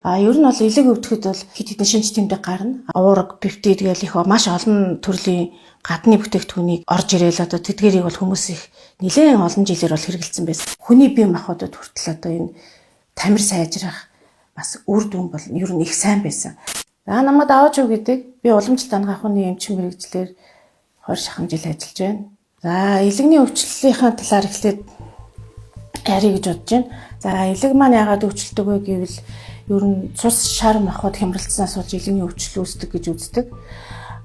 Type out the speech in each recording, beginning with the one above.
Ер нь бол элэг өвдөхөд бол хэд хэдэн шинж тэмдэг гарна. Уурга, пептид гэх их маш олон төрлийн гадны бүтээгдэхүүнийг орж ирээл одоо тэдгэрийг бол хүмүүс их нэлээд олон жилээр бол хэрэгэлсэн байсан. Хүний бие махбодод хүртэл одоо энэ тамир сайжрах бас үр дүн бол ер нь их сайн байсан. За намайг аваач юу гэдэг. Би уламжлалт анх ахуйн эмчин мэрэгчлэр 20 шахан жил ажиллаж байна. За элэгний өвчлөлийн талаар эхлээд ярих гэж бодож байна. За элэг маань яагаад өвчлөдөг вэ гэвэл ер нь цус шар махбод хямралцсанаас болж элэгний өвчлөл үүсдэг гэж үздэг.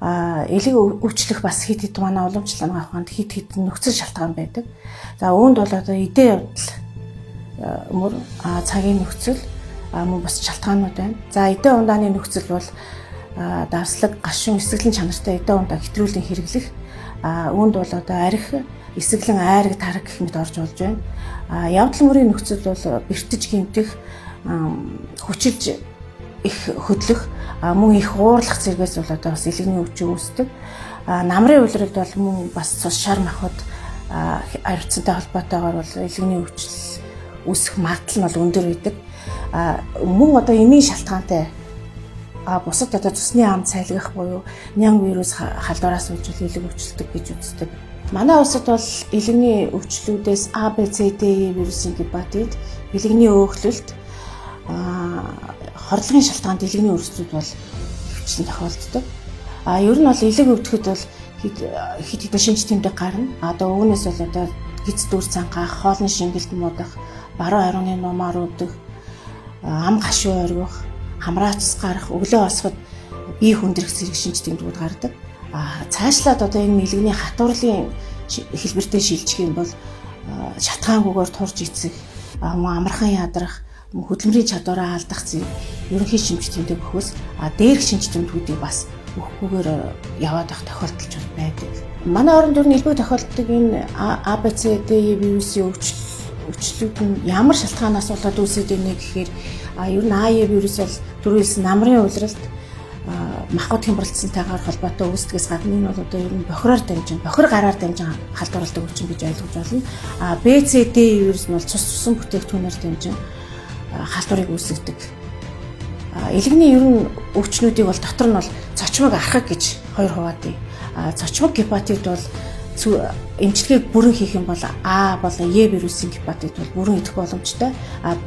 Элэг өвчлөх бас хит хит манай уламжлалт анхааханд хит хит нөхцөл шалтгаан байдаг. За үүнд бол одоо эдийн явдал мөр цагийн нөхцөл мөн бас шалтгаанууд байна. За эдийн ундааны нөхцөл бол давслаг, гашуун, эсгэлэн чанартай эдийн ундаа хэтрүүлэн хэрэглэх. Үүнд бол одоо арх, эсгэлэн айраг, тараг гэх мэт орж болж байна. Явдал мөрийн нөхцөл бол бэртэж гэмтэх, хүчилж их хөдлөх, мөн их уурлах зэрэгээс бол одоо бас элэгний өвчин үүсдэг. Намрын улиралд бол мөн бас цус шар махбод харьцантай холбоотойгоор бол элэгний өвчлөл үүсэх магадлал нь бол өндөр байдаг. Мөн одоо эмийн шалтгаантай бусад одоо цусны ам цайлгах буюу нянг вирус халдвараас болж элэг өвчлөдөг гэж үздэг. Манай улсад бол элэгний өвчлүүдээс А, Б, С, Д, E вирусын гепатит, элэгний өөхлөлт, хорлогын шалтгаанд элэгний өрсөлдөд бол өвчин тохиолддог. Ер нь бол элэг өвдөхөд бол хэд хэдэн шинж тэмдэг гарна. Одоо үүнээс бол одоо гиз дүр цангаах, хоолны шингэлт муудах, баруун ариуны нумаар өвдөх, ам гашуу оргих, хамраац гарах, өглөө босоход бие хүндрэх зэрэг шинж тэмдгүүд гардаг. Цаашлаад одоо энэ элэгний хатварлын хэлбэртэй шилжих юм бол шатгаангүйгээр турж эцэх, амархан ядрах, хөдөлмөрийн чадвараа алдах зэрэг ерөнхий шинж тэмдэг өгөхөөс дээрх шинж тэмдгүүдийг бас өгөхгүйгээр яваад байх тохиолдол байдаг. Манай оронд ер нь илбэг тохиолддог энэ А, Б, С, Д, E вирусын өвчлүүд нь ямар шалтгаанаас болоод үүсэж байна гэхээр ер нь А, Е вирус бол түрүүлсэн намрын улиралд махбод хямралцсантайгаар холбоотой үүсдгээс гадна энэ бол одоо ер нь бохироор дамжин, бохир гараар дамжин халдварлагддаг өвчин гэж ойлгож байна. Б, С, Д вирус нь бол цусан бүтээгдэхүүнээр дамжин халдварыг үүсгэдэг. Элэгний ер нь өвчнүүдийг бол дотор нь бол цочмог архаг гэж хоёр хуваадыг. Цочмог гепатит бол эмчилгээг бүрэн хийх юм бол А болон Е вирусын гепатит бол бүрэн идэх боломжтой.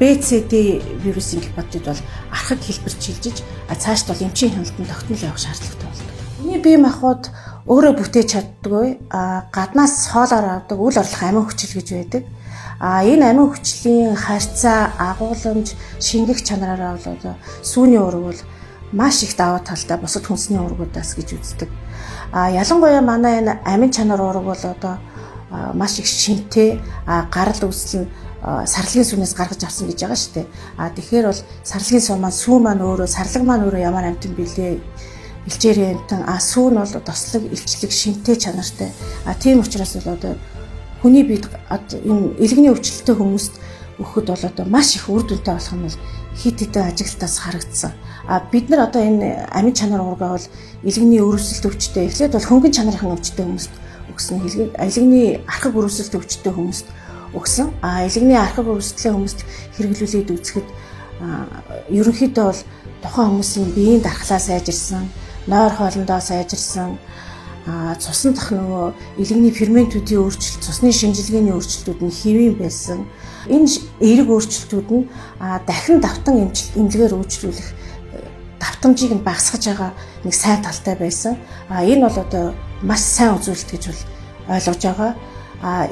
Б, С, Д вирусын гепатит бол архаг хэлбэр чилжиж цаашд бол эмчийн хяналтанд тогтмол явах шаардлагатай болдог. Хүний бие махбод өөрөө бүтээж чаддаггүй. Гаднаас хоолоор авдаг үл орлох амин хүчил гэж байдаг. Энэ амин хүчлийн харьцаа, агуулмж, шингэх чанараараа бол сүүний ураг бол маш их даваа талтай бусад хүнсний ургуудаас гэж үздэг. Ялангуяа манай энэ амин чанар ураг бол одоо маш их шинтэй, гарал үүсэл нь сарлагын сүнээс гаргаж авсан гэж байгаа шүү дээ. Тэгэхээр бол сарлагын сүн маань сүү маань өөрөө, сарлаг маань өөрөө ямар амтан билээ? Илчээрийн амтан. Сүү нь бол тослог, илчлэг, шинтэй чанартай. Тийм учраас бол одоо хүний биед энэ элэгний өвчлөлттэй хүмүүст өгөхөд бол одоо маш их үр дүнтэй болох нь бол хит хитэн ажиглалтаас харагдсан. Бид нар одоо энэ амин чанар ургаа бол элэгний өрөвсөлт өвчтэй, эхлээд бол хөнгөн чанарын өвчтэй хүмүүст өгсөн. Элэгний архаг өрөвсөлт өвчтэй хүмүүст өгсөн. Элэгний архаг өрөвсөлттэй хүмүүст хэрэглүүлээд үзэхэд ерөнхийдөө бол тухайн хүмүүсийн биеийн дархлаа сайжирсан, нойр хоолндоо сайжирсан, цусан дах нөгөө элэгний ферментүүдийн өөрчлөлт, цусны шинжилгээний өөрчлөлтүүд нь хэвийн байсан. Энэ эерэг өөрчлөлтүүд нь дахин давтан эмнэлгээр үйлчлүүлэх давтамжийг нь багасгаж байгаа нэг сайн талтай байсан. Энэ бол одоо маш сайн үзүүлэлт гэж бол ойлгож байгаа.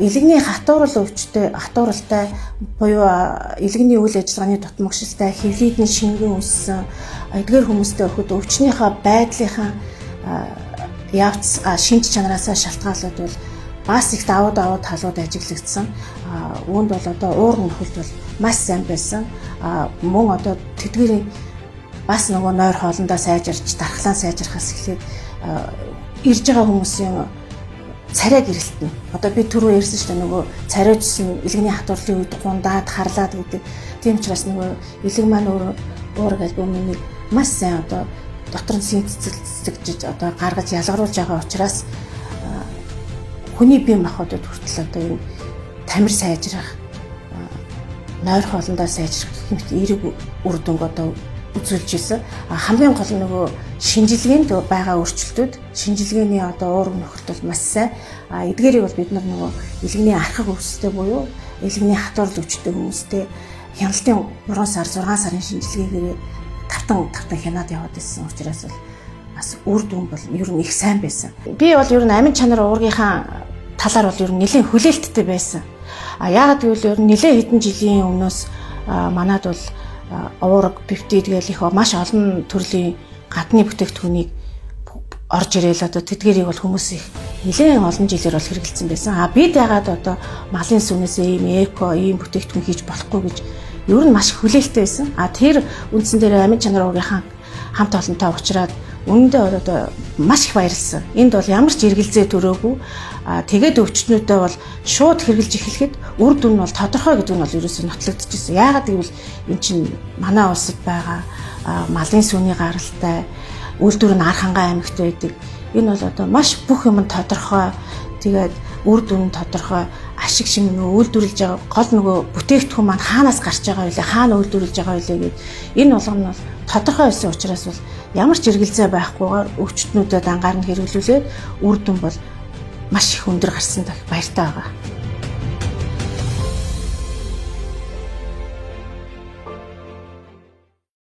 Элэгний хатууралтай буюу элэгний үйл ажиллагааны дутмагшилтай, хэвлийдний шингэн өссөн эдгээр хүмүүстэй өгөхөд өвчнийхөө байдлынхаа явц шинж чанараасаа шалтгаалаад бол бас их давуу талууд ажиглагдсан. Үүнд бол одоо уур нөхөлт бол маш сайн байсан. Мөн одоо тэдгэрийн бас нөгөө нойр хоолндоо сайжирч, дархлаа сайжрахаас эхлээд ирж байгаа хүмүүсийн царай гэрэлт нь. Одоо би түрүү ярьсан шүү дээ, нөгөө царайжсэн элэгний хатварлын үед гундаад харлаад гэдэг. Тийм учраас нөгөө элэг маань уураг альбомыг маш сайн одоо дотор нь синтезэлцэж одоо гаргаж ялгаруулж байгаа учраас хүний бие махбодод хүртэл одоо энэ тамир сайжрах, нойр хоолндоо сайжрах гэмт эерэг үр дүнг одоо үзүүлж ирсэн. Хамгийн гол нь нөгөө шинжилгээнд байгаа өөрчлөлтүүд, шинжилгээний уур нөхцөл маш сайн. Эдгээрийг бол бид нөгөө илгэний архаг өвсөлттэй буюу илгэний хатуурл өвчтөй хүмүүстэй хяналтын 3 сар 6 сарын шинжилгээгээр тавтан хянаад яваад ирсэн учраас бол бас үр дүн бол ер нь их сайн байсан. Би бол ер нь амин чанар уургийнхаа талаар бол ер нь нэлээд хүлээлттэй байсан. Яагаад гэвэл ер нь нэлээд хэдэн жилийн өмнөөс манад бол уурга, пептид гэх их маш олон төрлийн гадны бүтээгдэхүүнийг орж ирээл тэдгэрийг бол хүмүүс их нэлээд олон жилээр бол хэрэгэлсэн байсан. Бид яагаад малын сүнээс ийм эко, ийм бүтээгдэхүүн хийж болохгүй гэж ер нь маш хүлээлттэй байсан. Тэр үндсэн дээр амин чанар уургийнхаа хамт олонтой уулзраад үүндээ маш их баярлсан. Энд бол ямар ч эргэлзээ төрөөгүй. Тэгээд өвчтнүүдэд бол шууд хэрэгжилж эхлэхэд үр дүн нь бол тодорхой гэдэг нь бол ерөөсөө нотлогдчихсэн. Яагаад гэвэл эн чинь манай улсад байгаа малын сүний гаралтай үйлдвэр нь Архангай аймагт байдаг. Энэ бол маш бүх юм тодорхой. Тэгээд үр дүн тодорхой. Ашиг шиг үйлдвэрлэж байгаа гол нөгөө бүтээгдэхүүн маань хаанаас гарч байгаа вэ? Хаана үйлдвэрлэж байгаа вэ гэд энэ болгоно бол тодорхой байсан учраас бол ямар ч эргэлзээ байхгүйгээр өвчтнүүдэд ангаар нь хэрэглүүлээд үр дүн бол маш их өндөр гарсан дах баяртай байгаа.